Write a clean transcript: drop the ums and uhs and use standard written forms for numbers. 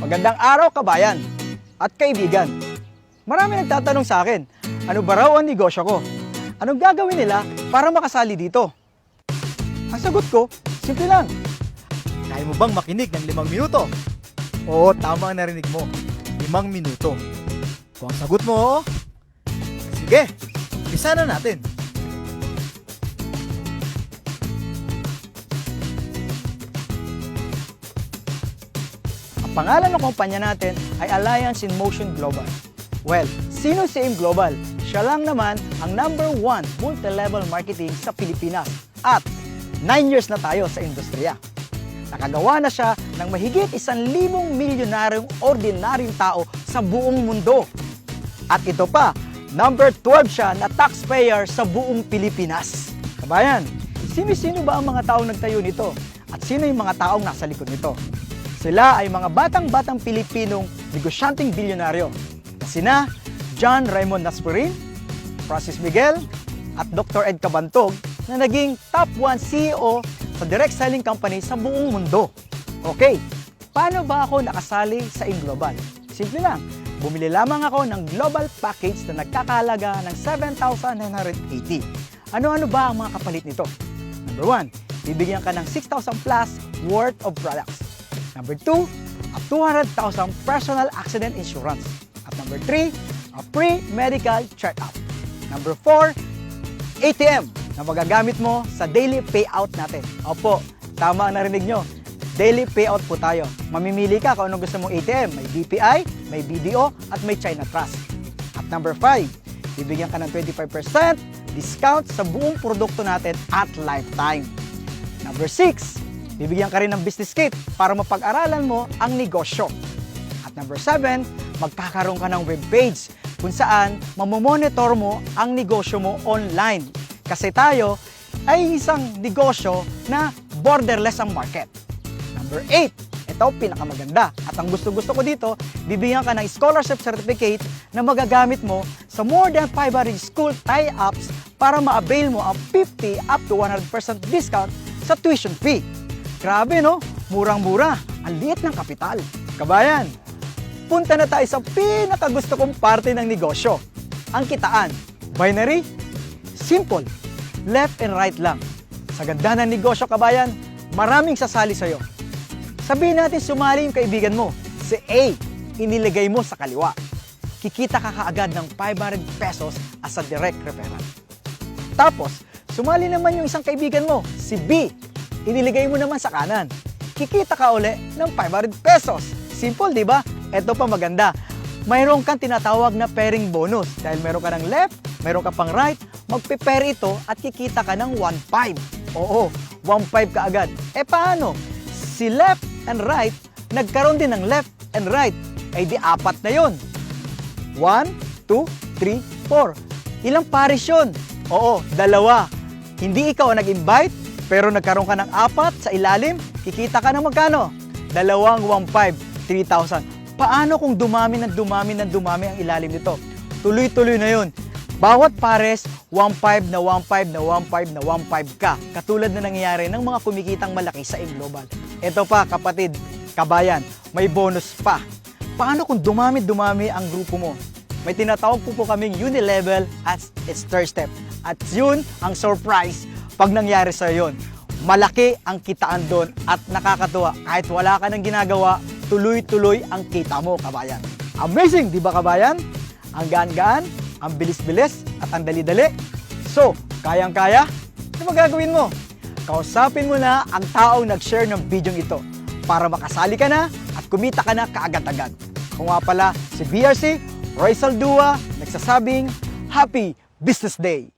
Magandang araw, kabayan at kaibigan. Marami nagtatanong sa akin, ano ba raw ang negosyo ko? Anong gagawin nila para makasali dito? Ang sagot ko, simple lang. Kaya mo bang makinig ng 5 minuto? Oo, tama ang narinig mo. 5 minuto. Kung ang sagot mo, oo, sige, umpisa na natin. Ang pangalan ng kumpanya natin ay Alliance in Motion Global. Well, sino si AIM Global? Siya lang naman ang #1 multi-level marketing sa Pilipinas at 9 years na tayo sa industriya. Nakagawa na siya ng mahigit 1,000 milyonaryong ordinaryong tao sa buong mundo. At ito pa, #12 siya na taxpayer sa buong Pilipinas. Kabayan, sino-sino ba ang mga taong nagtayo nito? At sino yung mga taong nasa likod nito? Sila ay mga batang-batang Pilipinong negosyanteng bilyonaryo na sina John Raymond Naspurin, Francis Miguel, at Dr. Ed Cabantog na naging top 1 CEO sa direct selling company sa buong mundo. Okay, paano ba ako nakasali sa AIM Global? Simple lang, bumili lamang ako ng global package na nagkakahalaga ng 7,980. Ano-ano ba ang mga kapalit nito? Number 1, bibigyan ka ng 6,000 plus worth of products. Number 2, a 200,000 personal accident insurance. At number 3, a free medical check-up. Number 4, ATM na magagamit mo sa daily payout natin. Opo, tama ang narinig nyo. Daily payout po tayo. Mamimili ka kung anong gusto mong ATM. May BPI, may BDO, at may China Trust. At number 5, bibigyan ka ng 25% discount sa buong produkto natin at lifetime. Number 6, bibigyan ka rin ng business kit para mapag-aralan mo ang negosyo. At number 7, magkakaroon ka ng webpage kung saan mamomonitor mo ang negosyo mo online. Kasi tayo ay isang negosyo na borderless ang market. Number 8, ito pinakamaganda. At ang gusto-gusto ko dito, bibigyan ka ng scholarship certificate na magagamit mo sa more than 500 school tie-ups para ma-avail mo ang 50 up to 100% discount sa tuition fee. Grabe no? Murang-mura. Ang liit ng kapital. Kabayan, punta na tayo sa pinakagusto kong parte ng negosyo. Ang kitaan. Binary? Simple. Left and right lang. Sa ganda ng negosyo, kabayan, maraming sasali sa'yo. Sabihin natin sumali yung kaibigan mo. Si A, iniligay mo sa kaliwa. Kikita ka kaagad ng 500 pesos as a direct referral. Tapos, sumali naman yung isang kaibigan mo, si B, iniligay mo naman sa kanan. Kikita ka uli ng 500 pesos. Simple, di ba? Ito pa maganda. Mayroon kang tinatawag na pairing bonus. Dahil meron ka ng left, meron ka pang right, magpe-pair ito at kikita ka ng 1.5. Oo, 1.5 ka agad. Paano? Si left and right, nagkaroon din ng left and right. Di 4 na yun. 1, 2, 3, 4. Ilang pares yun? Oo, 2. Hindi ikaw ang nag-invite, pero nagkaroon ka ng 4 sa ilalim, kikita ka ng magkano? 2 1.5, 3,000. Paano kung dumami ng dumami ang ilalim nito? Tuloy-tuloy na yun. Bawat pares, 1.5 na 1.5 na 1.5 na 1.5 ka. Katulad na nangyayari ng mga kumikitang malaki sa AIM Global. Ito pa, kapatid, kabayan, may bonus pa. Paano kung dumami ang grupo mo? May tinatawag po kaming unilevel as its third step. At yun ang surprise pag nangyari sa yun. Malaki ang kitaan doon at nakakatuwa. Kahit wala ka nang ginagawa, tuloy-tuloy ang kita mo, kabayan. Amazing, di ba, kabayan? Ang gaan-gaan, ang bilis-bilis, at ang dali-dali. So, kayang-kaya? Ano magagawin mo? Kausapin mo na ang taong nag-share ng video ito para makasali ka na at kumita ka na kaagad-agad. Kung nga pala si BRC, Roy Saldua, nagsasabing, Happy Business Day!